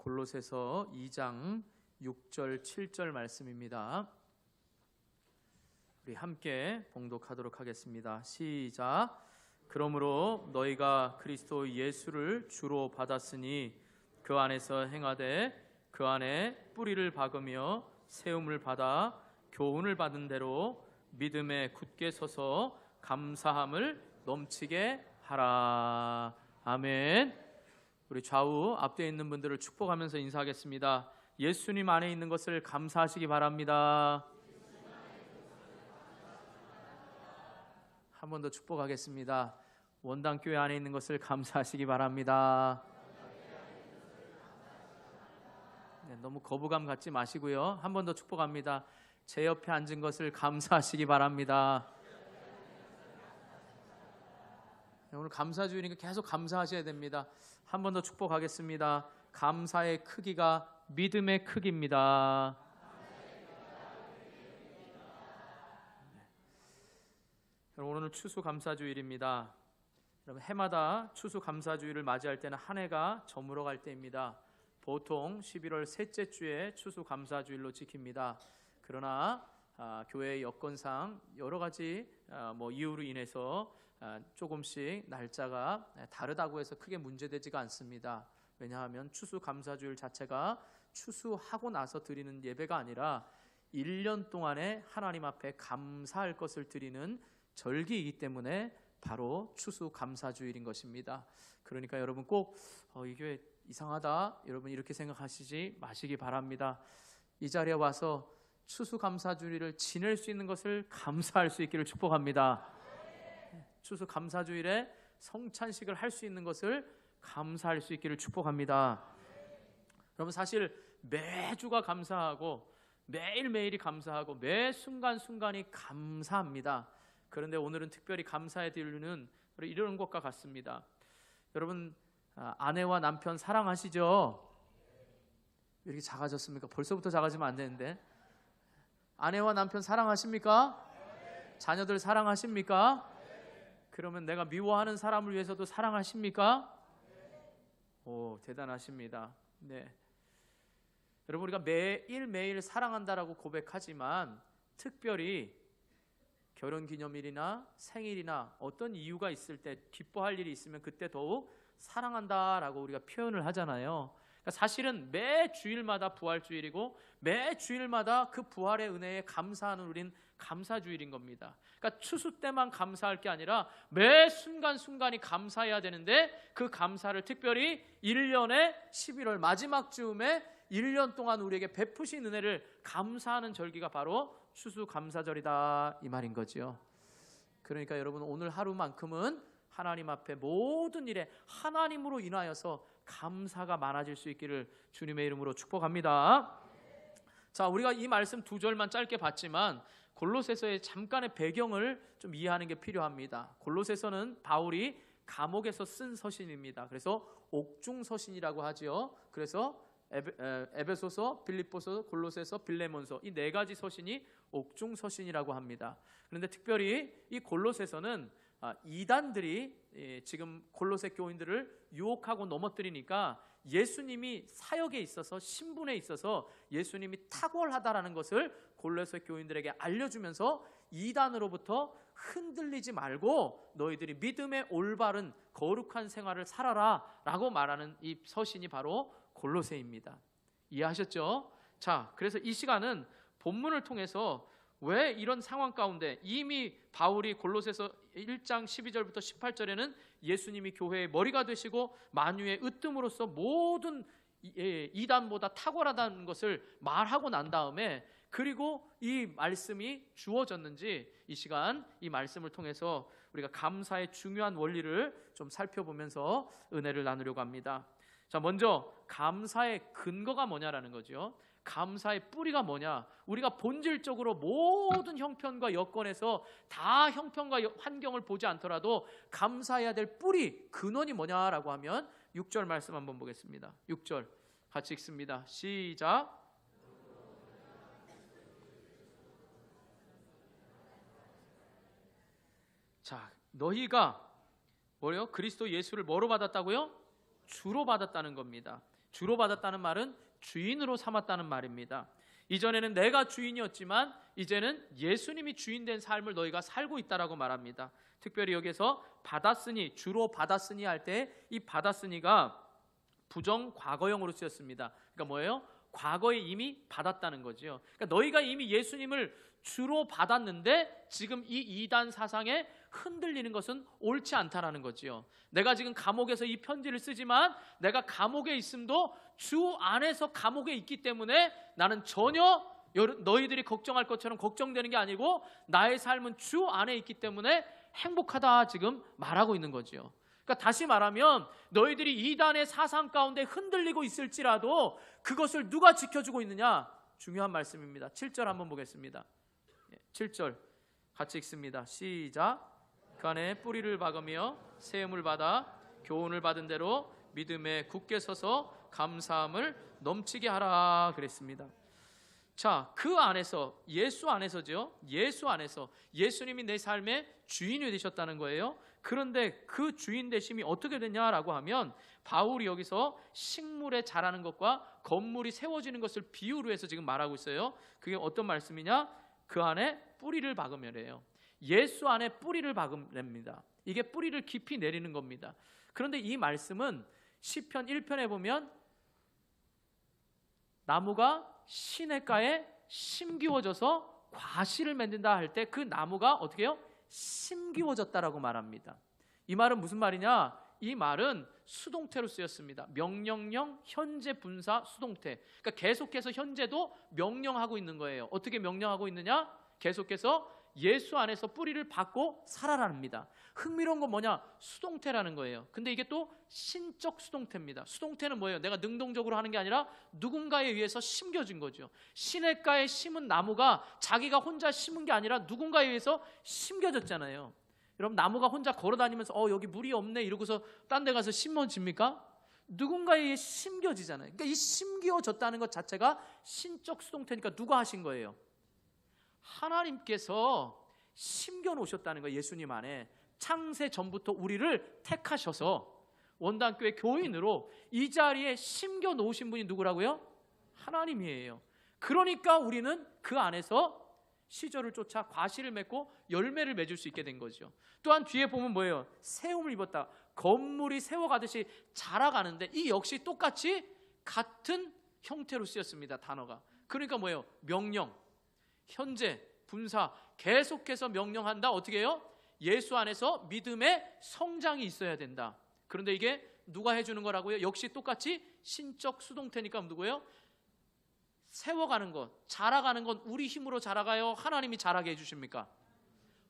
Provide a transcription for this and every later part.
골로새서 2장 6절 7절 말씀입니다. 우리 함께 봉독하도록 하겠습니다. 시작. 그러므로 너희가 그리스도 예수를 주로 받았으니 그 안에서 행하되 그 안에 뿌리를 박으며 세움을 받아 교훈을 받은 대로 믿음에 굳게 서서 감사함을 넘치게 하라. 아멘. 우리 좌우 앞뒤에 있는 분들을 축복하면서 인사하겠습니다. 예수님 안에 있는 것을 감사하시기 바랍니다. 한 번 더 축복하겠습니다. 원당교회 안에 있는 것을 감사하시기 바랍니다. 네, 너무 거부감 갖지 마시고요. 한 번 더 축복합니다. 제 옆에 앉은 것을 감사하시기 바랍니다. 네, 오늘 감사주일이니까 계속 감사하셔야 됩니다. 한 번 더 축복하겠습니다. 감사의 크기가 믿음의 크기입니다. 여러분, 오늘 추수감사주일입니다. 여러분, 해마다 추수감사주일을 맞이할 때는 한 해가 저물어 갈 때입니다. 보통 11월 셋째 주에 추수감사주일로 지킵니다. 그러나 교회의 여건상 여러 가지 이유로 인해서 조금씩 날짜가 다르다고 해서 크게 문제되지가 않습니다. 왜냐하면 추수감사주일 자체가 추수하고 나서 드리는 예배가 아니라 1년 동안에 하나님 앞에 감사할 것을 드리는 절기이기 때문에 바로 추수감사주일인 것입니다. 그러니까 여러분 꼭 이 교회 이상하다, 여러분 이렇게 생각하시지 마시기 바랍니다. 이 자리에 와서 추수감사주일을 지낼 수 있는 것을 감사할 수 있기를 축복합니다. 추수감사주일에 성찬식을 할 수 있는 것을 감사할 수 있기를 축복합니다. 여러분, 사실 매주가 감사하고 매일매일이 감사하고 매 순간순간이 감사합니다. 그런데 오늘은 특별히 감사해 드리는 이런 것과 같습니다. 여러분, 아내와 남편 사랑하시죠? 왜 이렇게 작아졌습니까? 벌써부터 작아지면 안 되는데. 아내와 남편 사랑하십니까? 자녀들 사랑하십니까? 그러면 내가 미워하는 사람을 위해서도 사랑하십니까? 오, 대단하십니다. 네. 여러분, 우리가 매일매일 사랑한다라고 고백하지만 특별히 결혼기념일이나 생일이나 어떤 이유가 있을 때 기뻐할 일이 있으면 그때 더욱 사랑한다라고 우리가 표현을 하잖아요. 그러니까 사실은 매 주일마다 부활주일이고 매 주일마다 그 부활의 은혜에 감사하는 우린 감사주일인 겁니다. 그러니까 추수 때만 감사할 게 아니라 매 순간순간이 감사해야 되는데 그 감사를 특별히 1년의 11월 마지막 즈음에 1년 동안 우리에게 베푸신 은혜를 감사하는 절기가 바로 추수감사절이다, 이 말인 거죠. 그러니까 여러분, 오늘 하루만큼은 하나님 앞에 모든 일에 하나님으로 인하여서 감사가 많아질 수 있기를 주님의 이름으로 축복합니다. 자, 우리가 이 말씀 두 절만 짧게 봤지만 골로새서의 잠깐의 배경을 좀 이해하는 게 필요합니다. 골로새서는 바울이 감옥에서 쓴 서신입니다. 그래서 옥중서신이라고 하죠. 그래서 에베소서, 빌립보서, 골로새서, 빌레몬서, 이 네 가지 서신이 옥중서신이라고 합니다. 그런데 특별히 이 골로새서는 이단들이 지금 골로새 교인들을 유혹하고 넘어뜨리니까 예수님이 사역에 있어서, 신분에 있어서 예수님이 탁월하다라는 것을 골로새 교인들에게 알려주면서 이단으로부터 흔들리지 말고 너희들이 믿음의 올바른 거룩한 생활을 살아라 라고 말하는 이 서신이 바로 골로새입니다. 이해하셨죠? 자, 그래서 이 시간은 본문을 통해서 왜 이런 상황 가운데 이미 바울이 골로새서 1장 12절부터 18절에는 예수님이 교회의 머리가 되시고 만유의 으뜸으로서 모든 이단보다 탁월하다는 것을 말하고 난 다음에, 그리고 이 말씀이 주어졌는지 이 시간 이 말씀을 통해서 우리가 감사의 중요한 원리를 좀 살펴보면서 은혜를 나누려고 합니다. 자, 먼저 감사의 근거가 뭐냐라는 거죠. 감사의 뿌리가 뭐냐? 우리가 본질적으로 모든 형편과 여건에서 다 형편과 환경을 보지 않더라도 감사해야 될 뿌리, 근원이 뭐냐라고 하면 6절 말씀 한번 보겠습니다. 6절 같이 읽습니다. 시작. 자, 너희가 뭐래요? 그리스도 예수를 뭐로 받았다고요? 주로 받았다는 겁니다. 주로 받았다는 말은 주인으로 삼았다는 말입니다. 이전에는 내가 주인이었지만 이제는 예수님이 주인된 삶을 너희가 살고 있다라고 말합니다. 특별히 여기서 받았으니, 주로 받았으니 할 때 이 받았으니가 부정 과거형으로 쓰였습니다. 그러니까 뭐예요? 과거에 이미 받았다는 거죠. 그러니까 너희가 이미 예수님을 주로 받았는데 지금 이 이단 사상에 흔들리는 것은 옳지 않다라는 거지요. 내가 지금 감옥에서 이 편지를 쓰지만 내가 감옥에 있음도 주 안에서 감옥에 있기 때문에 나는 전혀 너희들이 걱정할 것처럼 걱정되는 게 아니고 나의 삶은 주 안에 있기 때문에 행복하다 지금 말하고 있는 거지요. 그러니까 다시 말하면 너희들이 이단의 사상 가운데 흔들리고 있을지라도 그것을 누가 지켜주고 있느냐? 중요한 말씀입니다. 7절 한번 보겠습니다. 7절 같이 읽습니다. 시작. 그 안에 뿌리를 박으며 세움을 받아 교훈을 받은 대로 믿음에 굳게 서서 감사함을 넘치게 하라 그랬습니다. 자, 그 안에서, 예수 안에서죠. 예수 안에서 예수님이 내 삶의 주인이 되셨다는 거예요. 그런데 그 주인 되심이 어떻게 되냐라고 하면 바울이 여기서 식물에 자라는 것과 건물이 세워지는 것을 비유로 해서 지금 말하고 있어요. 그게 어떤 말씀이냐? 그 안에 뿌리를 박으면이에요. 예수 안에 뿌리를 박으랍니다. 이게 뿌리를 깊이 내리는 겁니다. 그런데 이 말씀은 시편 1편에 보면 나무가 시냇가에 심기워져서 과실을 맺는다 할 때 그 나무가 어떻게 해요? 심기워졌다라고 말합니다. 이 말은 무슨 말이냐? 이 말은 수동태로 쓰였습니다. 명령형, 현재, 분사, 수동태. 그러니까 계속해서 현재도 명령하고 있는 거예요. 어떻게 명령하고 있느냐? 계속해서 예수 안에서 뿌리를 박고 살아랍니다. 흥미로운 건 뭐냐? 수동태라는 거예요. 근데 이게 또 신적 수동태입니다. 수동태는 뭐예요? 내가 능동적으로 하는 게 아니라 누군가에 의해서 심겨진 거죠. 시냇가에 심은 나무가 자기가 혼자 심은 게 아니라 누군가에 의해서 심겨졌잖아요. 여러분, 나무가 혼자 걸어다니면서 여기 물이 없네 이러고서 딴 데 가서 심어집니까? 누군가에 의해 심겨지잖아요. 그러니까 이 심겨졌다는 것 자체가 신적 수동태니까 누가 하신 거예요? 하나님께서 심겨놓으셨다는 거예요. 예수님 안에 창세 전부터 우리를 택하셔서 원당교회 교인으로 이 자리에 심겨놓으신 분이 누구라고요? 하나님이에요. 그러니까 우리는 그 안에서 시절을 쫓아 과실을 맺고 열매를 맺을 수 있게 된 거죠. 또한 뒤에 보면 뭐예요? 세움을 입었다. 건물이 세워가듯이 자라가는데 이 역시 똑같이 같은 형태로 쓰였습니다. 단어가. 그러니까 뭐예요? 명령, 현재, 분사, 계속해서 명령한다. 어떻게 해요? 예수 안에서 믿음의 성장이 있어야 된다. 그런데 이게 누가 해주는 거라고요? 역시 똑같이 신적 수동태니까 누구예요? 세워가는 것, 자라가는 건 우리 힘으로 자라가요? 하나님이 자라게 해주십니까?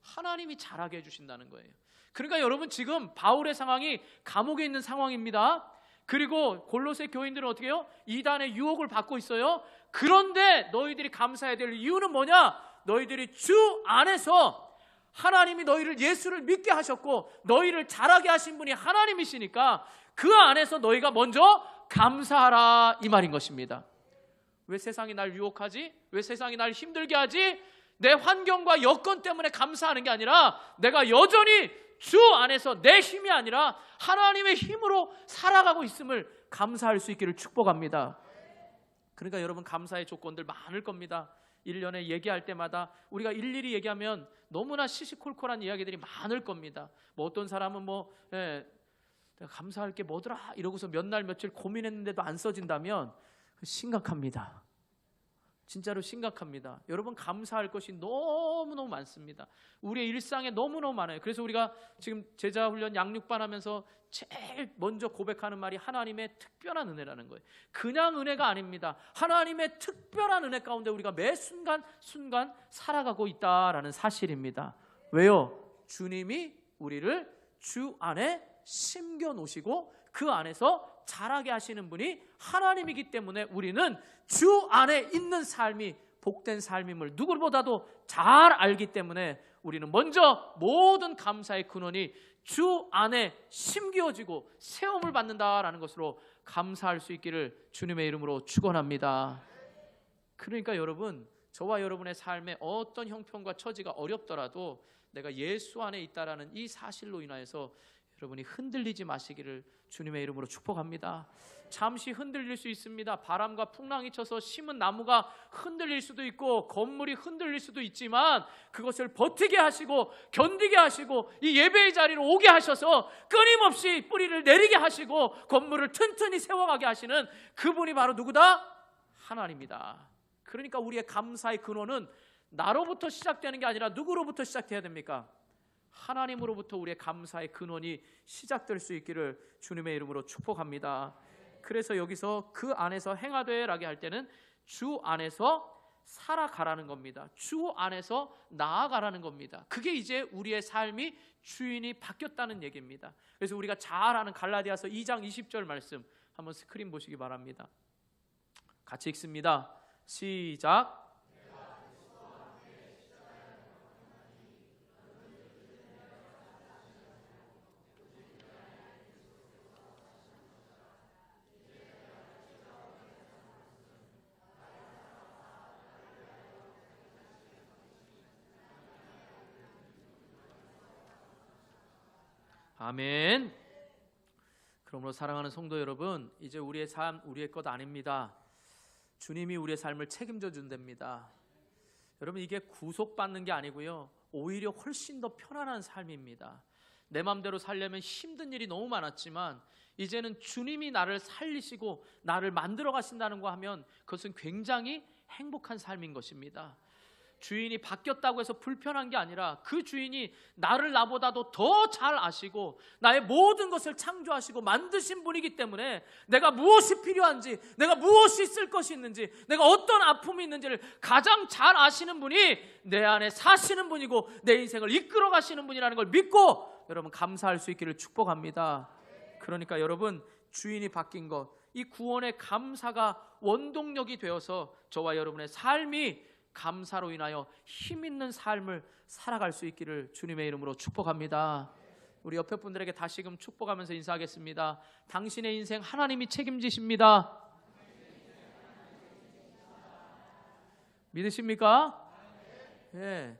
하나님이 자라게 해주신다는 거예요. 그러니까 여러분, 지금 바울의 상황이 감옥에 있는 상황입니다. 그리고 골로새 교인들은 어떻게 해요? 이단의 유혹을 받고 있어요. 그런데 너희들이 감사해야 될 이유는 뭐냐? 너희들이 주 안에서 하나님이 너희를 예수를 믿게 하셨고 너희를 자라게 하신 분이 하나님이시니까 그 안에서 너희가 먼저 감사하라, 이 말인 것입니다. 왜 세상이 날 유혹하지? 왜 세상이 날 힘들게 하지? 내 환경과 여건 때문에 감사하는 게 아니라 내가 여전히 주 안에서 내 힘이 아니라 하나님의 힘으로 살아가고 있음을 감사할 수 있기를 축복합니다. 그러니까 여러분, 감사의 조건들 많을 겁니다. 1년에 얘기할 때마다 우리가 일일이 얘기하면 너무나 시시콜콜한 이야기들이 많을 겁니다. 뭐 어떤 사람은 내가 감사할 게 뭐더라 이러고서 몇 날 며칠 고민했는데도 안 써진다면 심각합니다. 진짜로 심각합니다. 여러분, 감사할 것이 너무너무 많습니다. 우리의 일상에 너무너무 많아요. 그래서 우리가 지금 제자훈련 양육반 하면서 제일 먼저 고백하는 말이 하나님의 특별한 은혜라는 거예요. 그냥 은혜가 아닙니다. 하나님의 특별한 은혜 가운데 우리가 매 순간 살아가고 있다라는 사실입니다. 왜요? 주님이 우리를 주 안에 심겨 놓으시고 그 안에서 자라게 하시는 분이 하나님이기 때문에 우리는 주 안에 있는 삶이 복된 삶임을 누구보다도 잘 알기 때문에 우리는 먼저 모든 감사의 근원이 주 안에 심겨지고 세움을 받는다라는 것으로 감사할 수 있기를 주님의 이름으로 축원합니다. 그러니까 여러분, 저와 여러분의 삶에 어떤 형편과 처지가 어렵더라도 내가 예수 안에 있다라는 이 사실로 인하여서 여러분이 흔들리지 마시기를 주님의 이름으로 축복합니다. 잠시 흔들릴 수 있습니다. 바람과 풍랑이 쳐서 심은 나무가 흔들릴 수도 있고 건물이 흔들릴 수도 있지만 그것을 버티게 하시고 견디게 하시고 이 예배의 자리로 오게 하셔서 끊임없이 뿌리를 내리게 하시고 건물을 튼튼히 세워가게 하시는 그분이 바로 누구다? 하나님이다. 그러니까 우리의 감사의 근원은 나로부터 시작되는 게 아니라 누구로부터 시작돼야 됩니까? 하나님으로부터 우리의 감사의 근원이 시작될 수 있기를 주님의 이름으로 축복합니다. 그래서 여기서 그 안에서 행하되라고 할 때는 주 안에서 살아가라는 겁니다. 주 안에서 나아가라는 겁니다. 그게 이제 우리의 삶이 주인이 바뀌었다는 얘기입니다. 그래서 우리가 잘 아는 갈라디아서 2장 20절 말씀 한번 스크린 보시기 바랍니다. 같이 읽습니다. 시작. 아멘. 그러므로 사랑하는 성도 여러분, 이제 우리의 삶 우리의 것 아닙니다. 주님이 우리의 삶을 책임져 준답니다. 여러분, 이게 구속받는 게 아니고요, 오히려 훨씬 더 편안한 삶입니다. 내 마음대로 살려면 힘든 일이 너무 많았지만 이제는 주님이 나를 살리시고 나를 만들어 가신다는 거 하면 그것은 굉장히 행복한 삶인 것입니다. 주인이 바뀌었다고 해서 불편한 게 아니라 그 주인이 나를 나보다도 더 잘 아시고 나의 모든 것을 창조하시고 만드신 분이기 때문에 내가 무엇이 필요한지, 내가 무엇이 쓸 것이 있는지, 내가 어떤 아픔이 있는지를 가장 잘 아시는 분이 내 안에 사시는 분이고 내 인생을 이끌어 가시는 분이라는 걸 믿고 여러분 감사할 수 있기를 축복합니다. 그러니까 여러분, 주인이 바뀐 것, 이 구원의 감사가 원동력이 되어서 저와 여러분의 삶이 감사로 인하여 힘 있는 삶을 살아갈 수 있기를 주님의 이름으로 축복합니다. 우리 옆에 분들에게 다시금 축복하면서 인사하겠습니다. 당신의 인생 하나님이 책임지십니다. 믿으십니까? 네.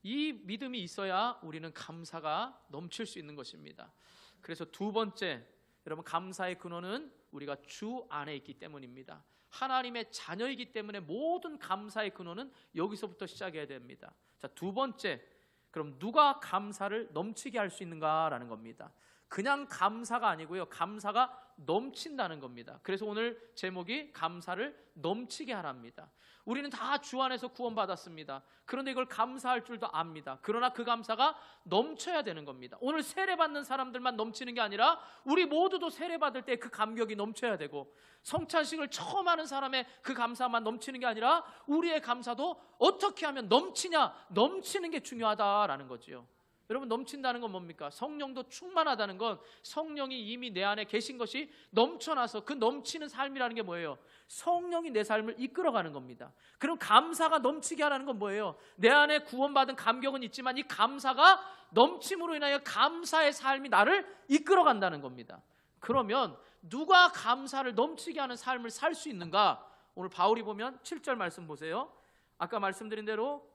이 믿음이 있어야 우리는 감사가 넘칠 수 있는 것입니다. 그래서 두 번째, 여러분, 감사의 근원은 우리가 주 안에 있기 때문입니다. 하나님의 자녀이기 때문에 모든 감사의 근원은 여기서부터 시작해야 됩니다. 자, 두 번째, 그럼 누가 감사를 넘치게 할 수 있는가라는 겁니다. 그냥 감사가 아니고요, 감사가 넘친다는 겁니다. 그래서 오늘 제목이 감사를 넘치게 하랍니다. 우리는 다 주 안에서 구원받았습니다. 그런데 이걸 감사할 줄도 압니다. 그러나 그 감사가 넘쳐야 되는 겁니다. 오늘 세례받는 사람들만 넘치는 게 아니라 우리 모두도 세례받을 때 그 감격이 넘쳐야 되고, 성찬식을 처음 하는 사람의 그 감사만 넘치는 게 아니라 우리의 감사도 어떻게 하면 넘치는 게 중요하다라는 거지요. 여러분, 넘친다는 건 뭡니까? 성령도 충만하다는 건 성령이 이미 내 안에 계신 것이 넘쳐나서 그 넘치는 삶이라는 게 뭐예요? 성령이 내 삶을 이끌어가는 겁니다. 그럼 감사가 넘치게 하라는 건 뭐예요? 내 안에 구원받은 감격은 있지만 이 감사가 넘침으로 인하여 감사의 삶이 나를 이끌어간다는 겁니다. 그러면 누가 감사를 넘치게 하는 삶을 살 수 있는가? 오늘 바울이 보면 7절 말씀 보세요. 아까 말씀드린 대로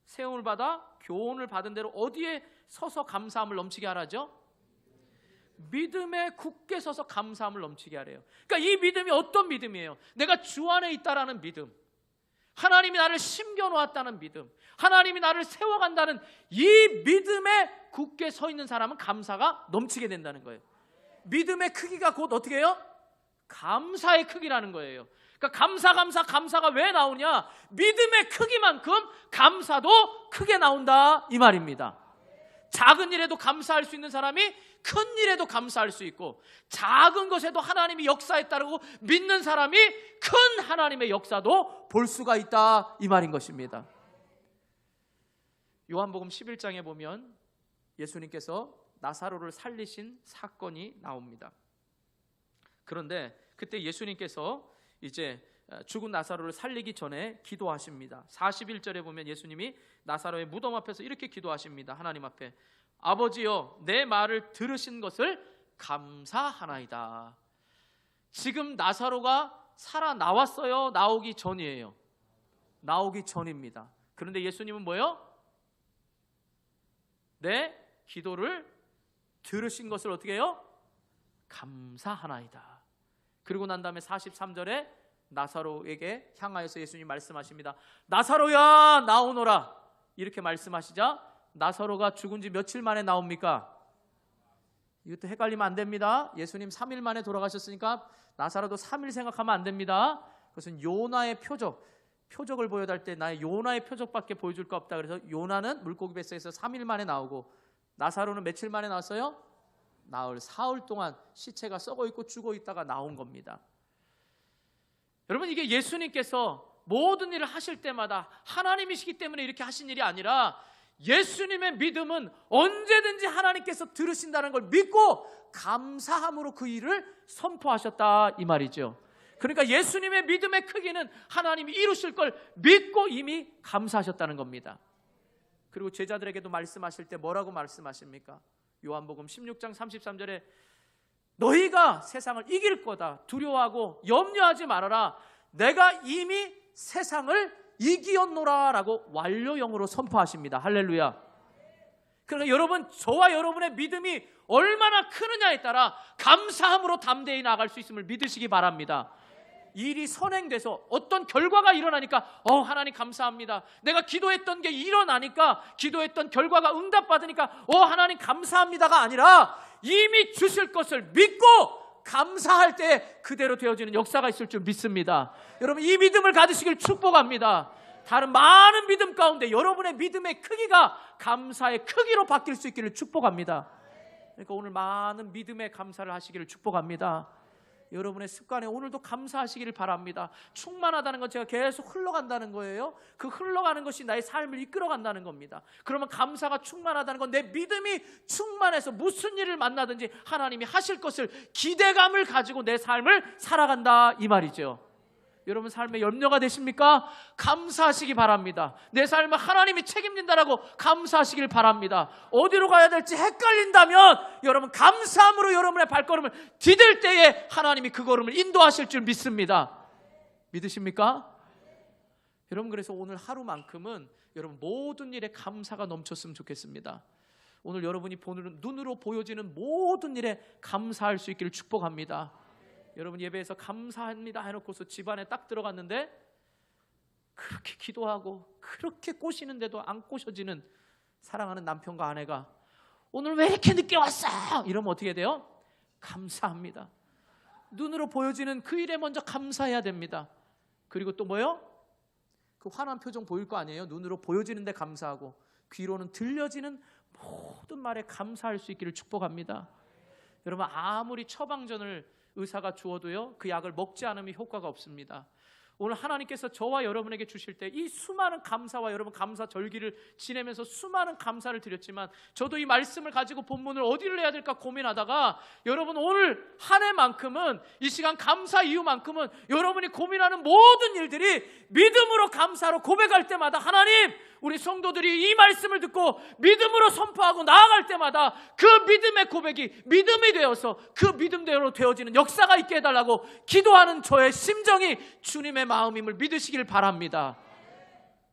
세움을 받아 교훈을 받은 대로 어디에 서서 감사함을 넘치게 하라죠? 믿음에 굳게 서서 감사함을 넘치게 하래요. 그러니까 이 믿음이 어떤 믿음이에요? 내가 주 안에 있다라는 믿음, 하나님이 나를 심겨놓았다는 믿음, 하나님이 나를 세워간다는 이 믿음에 굳게 서 있는 사람은 감사가 넘치게 된다는 거예요. 믿음의 크기가 곧 어떻게 해요? 감사의 크기라는 거예요. 그러니까 감사가 왜 나오냐? 믿음의 크기만큼 감사도 크게 나온다 이 말입니다. 작은 일에도 감사할 수 있는 사람이 큰 일에도 감사할 수 있고, 작은 것에도 하나님이 역사했다고 믿는 사람이 큰 하나님의 역사도 볼 수가 있다 이 말인 것입니다. 요한복음 11장에 보면 예수님께서 나사로를 살리신 사건이 나옵니다. 그런데 그때 예수님께서 이제 죽은 나사로를 살리기 전에 기도하십니다. 41절에 보면 예수님이 나사로의 무덤 앞에서 이렇게 기도하십니다. 하나님 앞에, 아버지여, 내 말을 들으신 것을 감사하나이다. 지금 나사로가 살아나왔어요? 나오기 전이에요? 나오기 전입니다. 그런데 예수님은 뭐예요? 내 기도를 들으신 것을 어떻게 해요? 감사하나이다. 그리고 난 다음에 43절에 나사로에게 향하여서 예수님 말씀하십니다. 나사로야 나오너라. 이렇게 말씀하시자 나사로가 죽은 지 며칠 만에 나옵니까? 이것도 헷갈리면 안 됩니다. 예수님 3일 만에 돌아가셨으니까 나사로도 3일 생각하면 안 됩니다. 그것은 요나의 표적을 보여달 때 나의 요나의 표적밖에 보여줄 거 없다. 그래서 요나는 물고기 뱃속에서 3일 만에 나오고 나사로는 며칠 만에 나왔어요? 나흘, 사흘 동안 시체가 썩어 있고 죽어 있다가 나온 겁니다. 여러분, 이게 예수님께서 모든 일을 하실 때마다 하나님이시기 때문에 이렇게 하신 일이 아니라 예수님의 믿음은 언제든지 하나님께서 들으신다는 걸 믿고 감사함으로 그 일을 선포하셨다 이 말이죠. 그러니까 예수님의 믿음의 크기는 하나님이 이루실 걸 믿고 이미 감사하셨다는 겁니다. 그리고 제자들에게도 말씀하실 때 뭐라고 말씀하십니까? 요한복음 16장 33절에 너희가 세상을 이길 거다. 두려워하고 염려하지 말아라. 내가 이미 세상을 이기었노라 라고 완료형으로 선포하십니다. 할렐루야. 그러니까 여러분, 저와 여러분의 믿음이 얼마나 크느냐에 따라 감사함으로 담대히 나아갈 수 있음을 믿으시기 바랍니다. 일이 선행돼서 어떤 결과가 일어나니까 하나님 감사합니다. 내가 기도했던 게 일어나니까 기도했던 결과가 응답받으니까 하나님 감사합니다가 아니라 이미 주실 것을 믿고 감사할 때 그대로 되어지는 역사가 있을 줄 믿습니다. 여러분, 이 믿음을 가지시길 축복합니다. 다른 많은 믿음 가운데 여러분의 믿음의 크기가 감사의 크기로 바뀔 수 있기를 축복합니다. 그러니까 오늘 많은 믿음의 감사를 하시기를 축복합니다. 여러분의 습관에 오늘도 감사하시기를 바랍니다. 충만하다는 건 제가 계속 흘러간다는 거예요. 그 흘러가는 것이 나의 삶을 이끌어간다는 겁니다. 그러면 감사가 충만하다는 건 내 믿음이 충만해서 무슨 일을 만나든지 하나님이 하실 것을 기대감을 가지고 내 삶을 살아간다 이 말이죠. 여러분 삶에 염려가 되십니까? 감사하시기 바랍니다. 내 삶을 하나님이 책임진다라고 감사하시길 바랍니다. 어디로 가야 될지 헷갈린다면 여러분 감사함으로 여러분의 발걸음을 디딜 때에 하나님이 그 걸음을 인도하실 줄 믿습니다. 믿으십니까? 여러분, 그래서 오늘 하루만큼은 여러분 모든 일에 감사가 넘쳤으면 좋겠습니다. 오늘 여러분이 보는 눈으로 보여지는 모든 일에 감사할 수 있기를 축복합니다. 여러분 예배에서 감사합니다 해놓고서 집안에 딱 들어갔는데 그렇게 기도하고 그렇게 꼬시는데도 안 꼬셔지는 사랑하는 남편과 아내가 오늘 왜 이렇게 늦게 왔어? 이러면 어떻게 돼요? 감사합니다. 눈으로 보여지는 그 일에 먼저 감사해야 됩니다. 그리고 또 뭐요? 그 화난 표정 보일 거 아니에요? 눈으로 보여지는데 감사하고 귀로는 들려지는 모든 말에 감사할 수 있기를 축복합니다. 여러분, 아무리 처방전을 의사가 주어도요 그 약을 먹지 않으면 효과가 없습니다. 오늘 하나님께서 저와 여러분에게 주실 때 이 수많은 감사와 여러분 감사 절기를 지내면서 수많은 감사를 드렸지만 저도 이 말씀을 가지고 본문을 어디를 해야 될까 고민하다가 여러분 오늘 한 해만큼은 이 시간 감사 이후만큼은 여러분이 고민하는 모든 일들이 믿음으로 감사로 고백할 때마다 하나님 우리 성도들이 이 말씀을 듣고 믿음으로 선포하고 나아갈 때마다 그 믿음의 고백이 믿음이 되어서 그 믿음대로 되어지는 역사가 있게 해달라고 기도하는 저의 심정이 주님의 마음임을 믿으시길 바랍니다.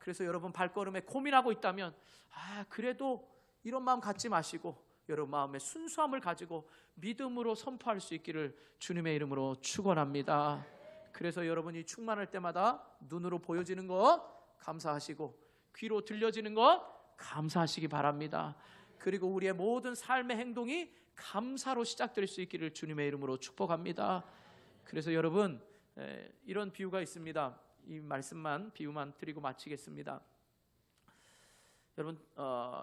그래서 여러분 발걸음에 고민하고 있다면 그래도 이런 마음 갖지 마시고 여러분 마음의 순수함을 가지고 믿음으로 선포할 수 있기를 주님의 이름으로 축원합니다. 그래서 여러분이 충만할 때마다 눈으로 보여지는 것 감사하시고 귀로 들려지는 것 감사하시기 바랍니다. 그리고 우리의 모든 삶의 행동이 감사로 시작될 수 있기를 주님의 이름으로 축복합니다. 그래서 여러분 이런 비유가 있습니다. 이 비유만 드리고 마치겠습니다. 여러분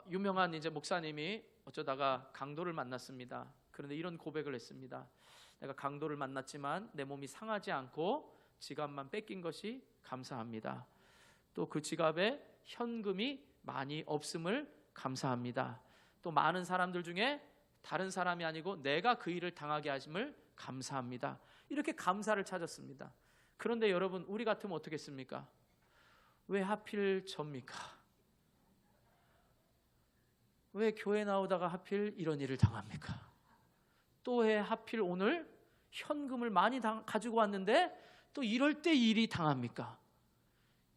유명한 이제 목사님이 어쩌다가 강도를 만났습니다. 그런데 이런 고백을 했습니다. 내가 강도를 만났지만 내 몸이 상하지 않고 지갑만 뺏긴 것이 감사합니다. 또 그 지갑에 현금이 많이 없음을 감사합니다. 또 많은 사람들 중에 다른 사람이 아니고 내가 그 일을 당하게 하심을 감사합니다. 이렇게 감사를 찾았습니다. 그런데 여러분 우리 같으면 어떻겠습니까? 왜 하필 접니까? 왜 교회 나오다가 하필 이런 일을 당합니까? 또 왜 하필 오늘 현금을 많이 가지고 왔는데 또 이럴 때 일이 당합니까?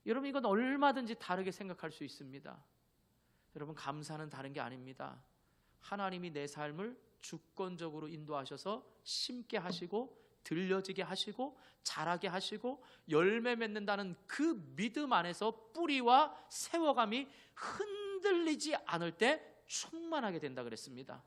여러분 이건 얼마든지 다르게 생각할 수 있습니다. 여러분 감사는 다른 게 아닙니다. 하나님이 내 삶을 주권적으로 인도하셔서 심게 하시고 들려지게 하시고 자라게 하시고 열매 맺는다는 그 믿음 안에서 뿌리와 세워감이 흔들리지 않을 때 충만하게 된다 그랬습니다.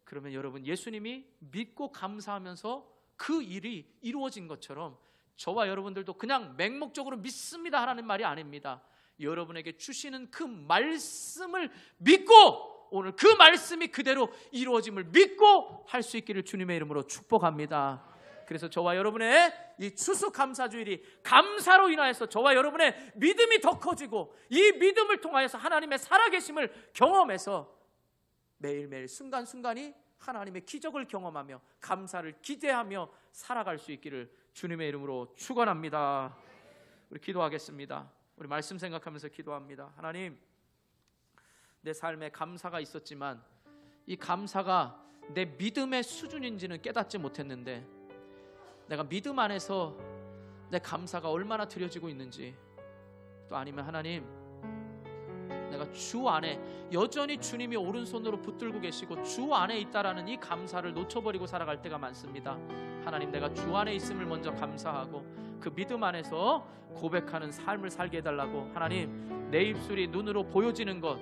그러면 여러분, 예수님이 믿고 감사하면서 그 일이 이루어진 것처럼 저와 여러분들도 그냥 맹목적으로 믿습니다 하라는 말이 아닙니다. 여러분에게 주시는 그 말씀을 믿고 오늘 그 말씀이 그대로 이루어짐을 믿고 할 수 있기를 주님의 이름으로 축복합니다. 그래서 저와 여러분의 이 추수감사주일이 감사로 인하여서 저와 여러분의 믿음이 더 커지고 이 믿음을 통하여서 하나님의 살아계심을 경험해서 매일매일 순간순간이 하나님의 기적을 경험하며 감사를 기대하며 살아갈 수 있기를 주님의 이름으로 축원합니다. 우리 기도하겠습니다. 우리 말씀 생각하면서 기도합니다. 하나님, 내 삶에 감사가 있었지만 이 감사가 내 믿음의 수준인지는 깨닫지 못했는데 내가 믿음 안에서 내 감사가 얼마나 드려지고 있는지, 또 아니면 하나님, 내가 주 안에 여전히 주님이 오른손으로 붙들고 계시고 주 안에 있다라는 이 감사를 놓쳐버리고 살아갈 때가 많습니다. 하나님, 내가 주 안에 있음을 먼저 감사하고 그 믿음 안에서 고백하는 삶을 살게 해달라고. 하나님, 내 입술이 눈으로 보여지는 것,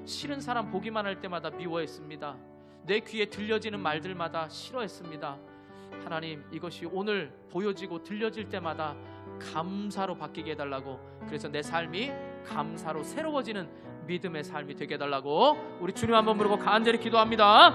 싫은 사람 보기만 할 때마다 미워했습니다. 내 귀에 들려지는 말들마다 싫어했습니다. 하나님, 이것이 오늘 보여지고 들려질 때마다 감사로 바뀌게 해달라고. 그래서 내 삶이 감사로 새로워지는 믿음의 삶이 되게 해달라고 우리 주님 한번 부르고 간절히 기도합니다.